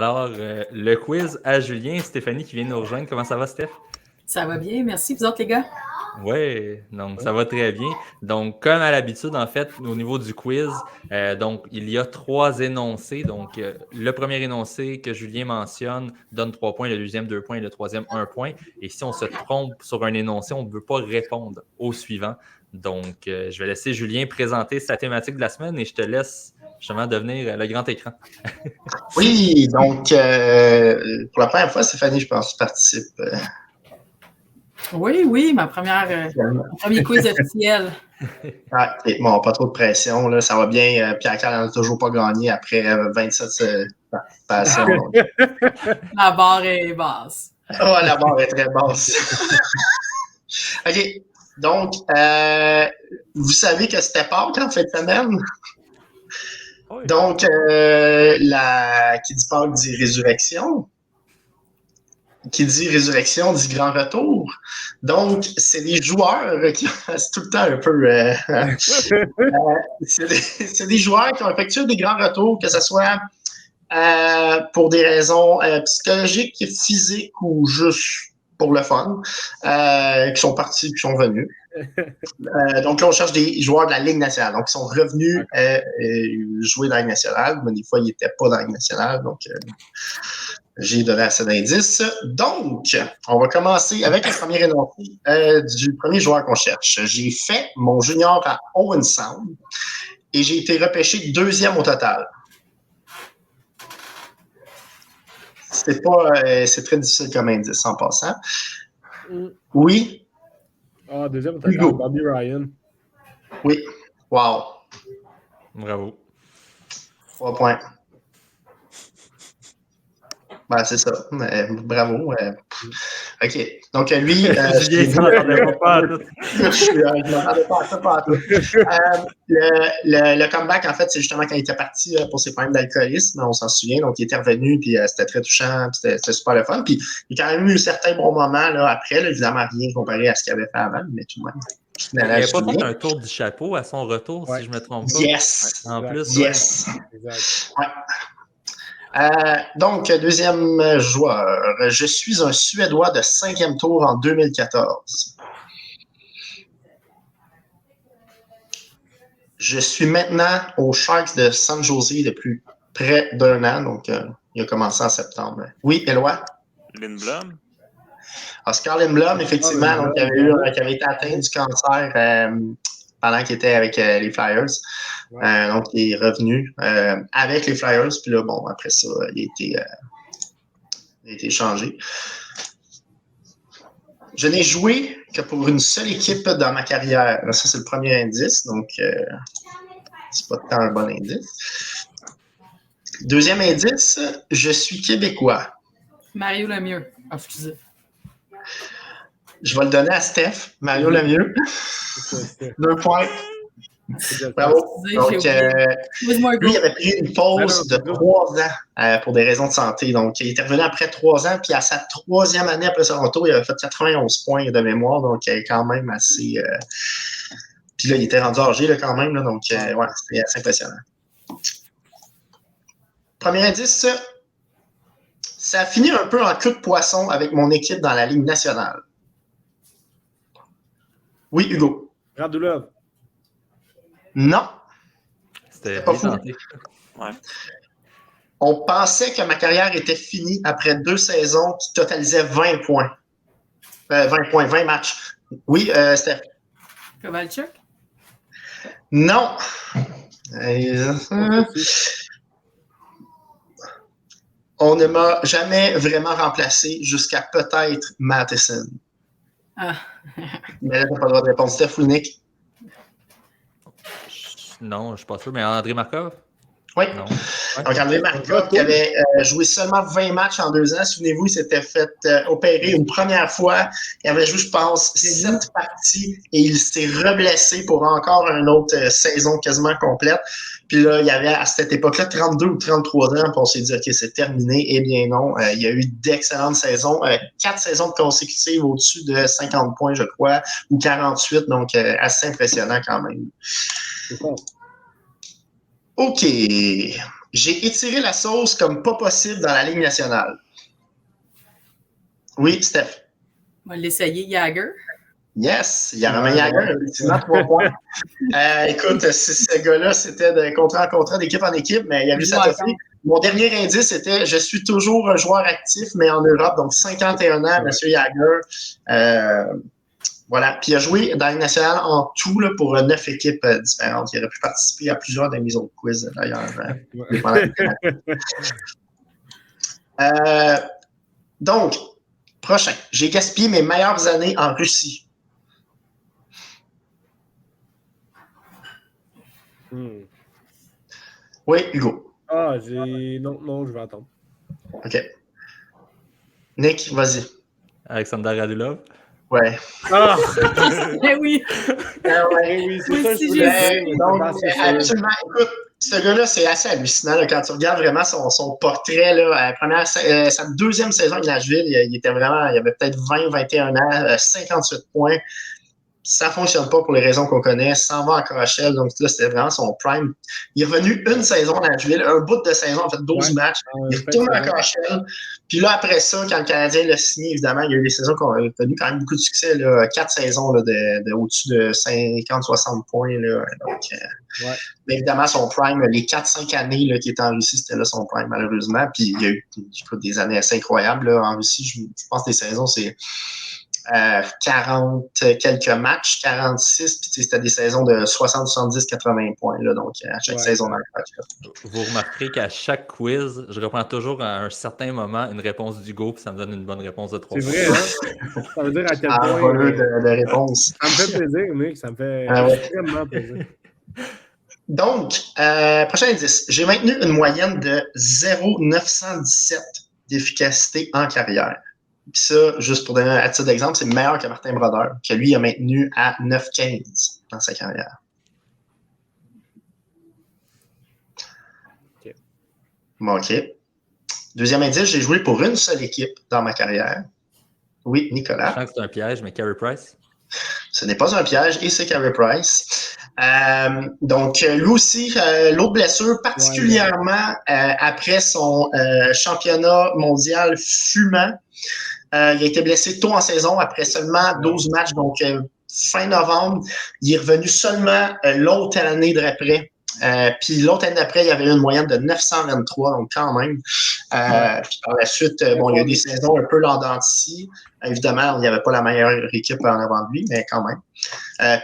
Alors, le quiz à Julien, Stéphanie qui vient nous rejoindre. Comment ça va, Steph? Ça va bien, merci. Vous autres, les gars? Oui, donc ça va très bien. Donc, comme à l'habitude, en fait, au niveau du quiz, donc il y a 3 énoncés. Donc, le premier énoncé que Julien mentionne donne 3 points, le deuxième 2 points et le troisième 1 point. Et si on se trompe sur un énoncé, on ne peut pas répondre au suivant. Donc, je vais laisser Julien présenter sa thématique de la semaine et je te laisse justement devenir le grand écran. Oui, donc pour la première fois, Stéphanie, je pense, participe. Oui, mon premier quiz officiel. Ah, okay. Bon, pas trop de pression, là, ça va bien. Pierre-Carl n'a toujours pas gagné après 27 participations. La barre est basse. Oh, la barre est très basse. OK. Donc, vous savez que c'était Pâques en fin de semaine? Oui. Donc, qui dit Pâques dit résurrection. Qui dit résurrection dit grand retour. Donc, c'est les joueurs qui c'est tout le temps un peu. C'est des joueurs qui ont effectué des grands retours, que ce soit pour des raisons psychologiques, physiques ou juste pour le fun, qui sont partis, qui sont venus. Donc là, on cherche des joueurs de la Ligue nationale. Donc, ils sont revenus jouer dans la Ligue nationale, mais des fois, ils n'étaient pas dans la Ligue nationale. Donc, j'ai donné assez d'indices. Donc, on va commencer avec le premier énoncé du premier joueur qu'on cherche. J'ai fait mon junior à Owen Sound et j'ai été repêché 2e au total. C'est très difficile comme indice en passant. Oui. Ah, 2e au total, Bobby Ryan. Oui. Wow. Bravo. 3 points. Ben, c'est ça. Bravo. OK. Donc, lui... je m'attendais pas à tout. Je m'attendais pas à ça, pas à tout. Le comeback, en fait, c'est justement quand il était parti pour ses problèmes d'alcoolisme. On s'en souvient. Donc, il était revenu, puis c'était très touchant, puis c'était super le fun. Puis, il a quand même eu certains bons moments là, après. Là, évidemment, rien comparé à ce qu'il avait fait avant, mais tout de même. Il n'avait pas fait un tour du chapeau à son retour, si je ne me trompe pas. Yes! En plus, yes! Ouais. Donc, deuxième joueur. Je suis un Suédois de 5e tour en 2014. Je suis maintenant aux Sharks de San Jose depuis près d'1 an. Donc, il a commencé en septembre. Oui, Éloi? Lindblom? Oscar Lindblom, effectivement, donc, qui avait été atteint du cancer pendant qu'il était avec les Flyers. Donc, il est revenu avec les Flyers. Puis là, bon, après ça, il a été changé. Je n'ai joué que pour une seule équipe dans ma carrière. Ça, c'est le premier indice. Donc, c'est pas tant un bon indice. Deuxième indice, je suis québécois. Mario Lemieux. Ah, excusez. Je vais le donner à Steph. Mario Lemieux. 2 points. Bravo. Donc, lui, il avait pris une pause de 3 ans pour des raisons de santé. Donc, il était revenu après 3 ans, puis à sa 3e année après son retour, il avait fait 91 points de mémoire. Donc, il est quand même assez... Puis là, il était rendu âgé là, quand même. Là, donc, ouais, c'était assez impressionnant. Premier indice, ça a fini un peu en queue de poisson avec mon équipe dans la Ligue nationale. Oui, Hugo. Radulov. Non. C'était pas fou. Ouais. On pensait que ma carrière était finie après 2 saisons qui totalisaient 20 points. 20 matchs. Oui, Steph. Kovalchuk? Non. On ne m'a jamais vraiment remplacé jusqu'à peut-être Matheson. Ah. Mais là, tu n'as pas le droit de répondre. Steph ou Nick? Non, je ne suis pas sûr, mais André Markov? Oui. Non. Donc, André Markov, qui avait joué seulement 20 matchs en 2 ans. Souvenez-vous, il s'était fait opérer une première fois. Il avait joué, je pense, 7 parties et il s'est reblessé pour encore une autre saison quasiment complète. Puis là, il y avait à cette époque-là 32 ou 33 ans. Puis on s'est dit, OK, c'est terminé. Eh bien non, il y a eu d'excellentes saisons. 4 saisons consécutives au-dessus de 50 points, je crois, ou 48. Donc, assez impressionnant quand même. C'est bon. OK. J'ai étiré la sauce comme pas possible dans la Ligue nationale. Oui, Steph. On va l'essayer, Jagger. Yes, il y a Romain Jagger, effectivement, 3 points. Écoute, ce gars-là, c'était de contrat en contrat, d'équipe en équipe, mais il a réussi à toffer. Mon dernier indice était « Je suis toujours un joueur actif, mais en Europe. » Donc, 51 ans, M. Jagger. Voilà. Puis il a joué dans la Ligue nationale en tout là, pour 9 équipes différentes. Il aurait pu participer à plusieurs de mes autres quiz, d'ailleurs. Donc, prochain. J'ai gaspillé mes meilleures années en Russie. Oui, Hugo. Ah, j'ai. Non, je vais attendre. OK. Nick, vas-y. Alexander Radulov. Ouais. Ah! Eh oui! Oui, c'est Oui, ça, si je voulais j'ai- dire. Donc, C'est absolument. Écoute, ce gars-là, c'est assez hallucinant là, quand tu regardes vraiment son portrait. Là, sa deuxième saison avec Nashville, il était vraiment, il avait peut-être 20-21 ans, 58 points. Ça ne fonctionne pas pour les raisons qu'on connaît. S'en va en KHL, donc là, c'était vraiment son prime. Il est revenu une saison à Nashville, un bout de saison, en fait 12 matchs. Il retourne en KHL. Puis là, après ça, quand le Canadien l'a signé, évidemment, il y a eu des saisons qui ont connu quand même beaucoup de succès. Là, 4 saisons là, de au-dessus de 50-60 points. Là, donc, mais évidemment, son prime, les 4-5 années là, qu'il était en Russie, c'était là son prime, malheureusement. Puis il y a eu des années assez incroyables là, en Russie. Je pense que les saisons, c'est 40 quelques matchs, 46, puis c'était des saisons de 60, 70, 80 points, là, donc à chaque saison dans le match. Vous remarquerez qu'à chaque quiz, je reprends toujours à un certain moment une réponse d'Hugo, puis ça me donne une bonne réponse de 3 C'est points. vrai, hein? Ça veut dire à quel point. Voleux de réponse. Ça me fait plaisir, Nick. Ça me fait extrêmement plaisir. Donc, prochain indice. J'ai maintenu une moyenne de 0,917 d'efficacité en carrière. Puis ça, juste pour donner un titre d'exemple, c'est meilleur que Martin Brodeur, que lui a maintenu à 9,15 dans sa carrière. OK. Bon, OK. Deuxième indice, j'ai joué pour une seule équipe dans ma carrière. Oui, Nicolas. Je sens que c'est un piège, mais Carey Price. Ce n'est pas un piège et c'est Carey Price. Donc, lui aussi, l'autre blessure, particulièrement après son championnat mondial fumant. Il a été blessé tôt en saison, après seulement 12 matchs, donc fin novembre. Il est revenu seulement l'autre année d'après. Puis l'autre année d'après, il y avait une moyenne de 923, donc quand même. Puis par la suite, il y a eu des saisons un peu lent d'ici. Évidemment, il n'y avait pas la meilleure équipe en avant de lui, mais quand même.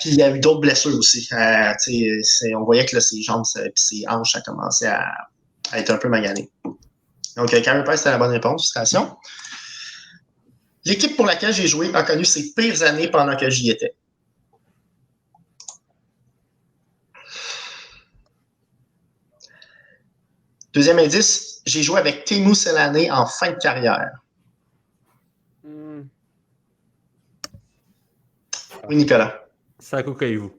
Puis il y a eu d'autres blessures aussi. On voyait que là, ses jambes et ses hanches ça commençait à être un peu maganées. Donc, Carey Price, c'était la bonne réponse. Félicitations. L'équipe pour laquelle j'ai joué a connu ses pires années pendant que j'y étais. Deuxième indice, j'ai joué avec Teemu Selanne en fin de carrière. Oui, Nicolas. Saku Koivu.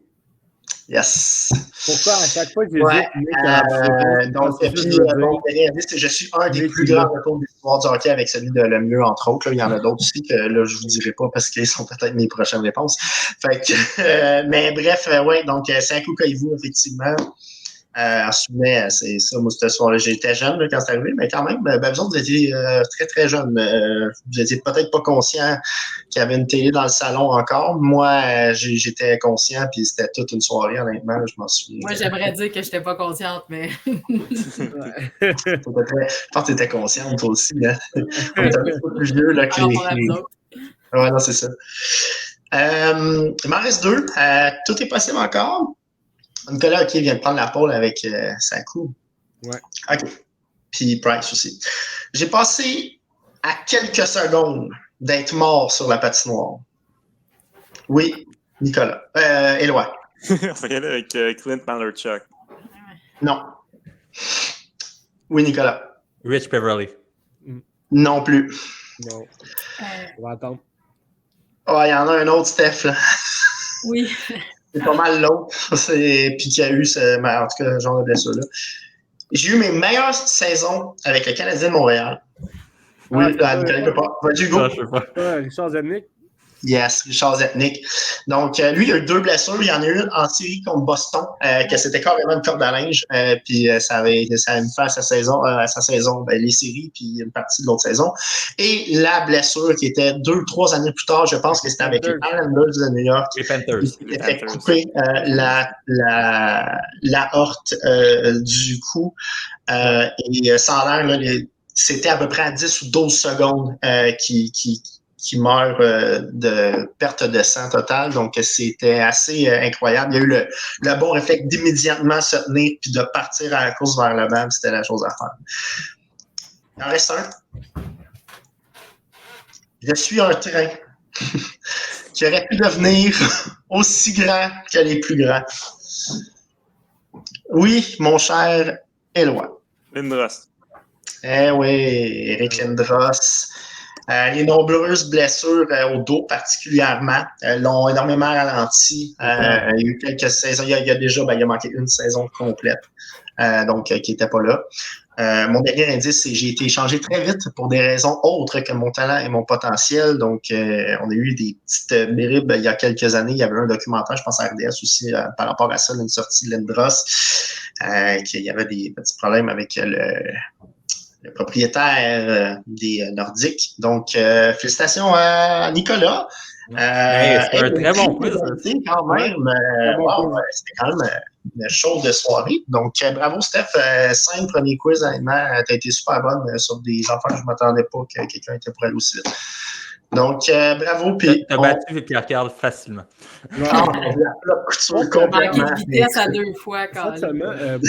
Yes. Pourquoi à chaque fois que j'ai dit donc, je suis un des plus grands retours de l'histoire du hockey avec celui de Lemieux, entre autres. Là, il y en a d'autres aussi que là, je ne vous dirai pas parce qu'ils sont peut-être mes prochaines réponses. Fait que, mais bref, donc Saku Koivu, effectivement. En souvenir, c'est ça, moi, ce soir-là. J'étais jeune là, quand c'est arrivé, mais quand même, vous autres, vous étiez très, très jeunes. Vous étiez peut-être pas conscient qu'il y avait une télé dans le salon encore. Moi, j'étais conscient, puis c'était toute une soirée, honnêtement, là, je m'en souviens. Moi, j'aimerais dire que je n'étais pas consciente, mais. Je pense que tu étais consciente, toi aussi. Hein? On est un peu plus vieux là, que les... Ouais, non, c'est ça. Il m'en reste 2. Tout est possible encore. Nicolas, OK, vient de prendre la pole avec Saku. Ouais. OK. Puis Price aussi. J'ai passé à quelques secondes d'être mort sur la patinoire. Oui, Nicolas. Éloi. On va y aller avec Clint Malerchuk. Non. Oui, Nicolas. Rich Peverly. Non plus. Non. On va attendre. Oh, il y en a un autre, Steph. Là. Oui. C'est pas mal l'autre. Puis qui a eu en tout cas, ce genre de blessure-là. J'ai eu mes meilleures saisons avec le Canadien de Montréal. Oui, Nicolas ne peut pas. Vas-y, Hugo. Non, je sais pas. Richard Zednik? Yes, Richard Zetnik. Donc, lui, il a eu 2 blessures. Il y en a eu une en série contre Boston, que c'était carrément une corde à linge. Puis ça avait mis fin à sa saison, les séries, puis une partie de l'autre saison. Et la blessure qui était 2-3 années plus tard, je pense que c'était avec les Islanders de New York. Les Panthers. Il s'était fait couper l'aorte du cou. Et ça a l'air, là, c'était à peu près à 10 ou 12 secondes qui meurt de perte de sang totale. Donc, c'était assez incroyable. Il y a eu le bon réflexe d'immédiatement se tenir puis de partir à la course vers le banc. C'était la chose à faire. Il en reste un. Je suis un train qui aurait pu devenir aussi grand que les plus grands. Oui, mon cher Éloi. Lindros. Eh oui, Eric Lindros. Les nombreuses blessures au dos particulièrement l'ont énormément ralenti. Il y a eu quelques saisons. Il y a manqué une saison complète, donc qui n'était pas là. Mon dernier indice, c'est que j'ai été échangé très vite pour des raisons autres que mon talent et mon potentiel. Donc, on a eu des petites méribes il y a quelques années. Il y avait un documentaire, je pense à RDS aussi, par rapport à ça, une sortie de Lindros, qu'il y avait des petits problèmes avec le propriétaire des Nordiques. Donc, félicitations à Nicolas. C'est un très bon quiz. Quand même, c'était quand même une chaude soirée. Donc, bravo, Steph. 5 premiers quiz, honnêtement. Tu as été super bonne sur des affaires. Je ne m'attendais pas que quelqu'un était pour aller aussi vite. Donc, bravo. Tu as battu Pierre-Carl facilement. La couture complètement. Manqué de vitesse à 2 fois, quand même.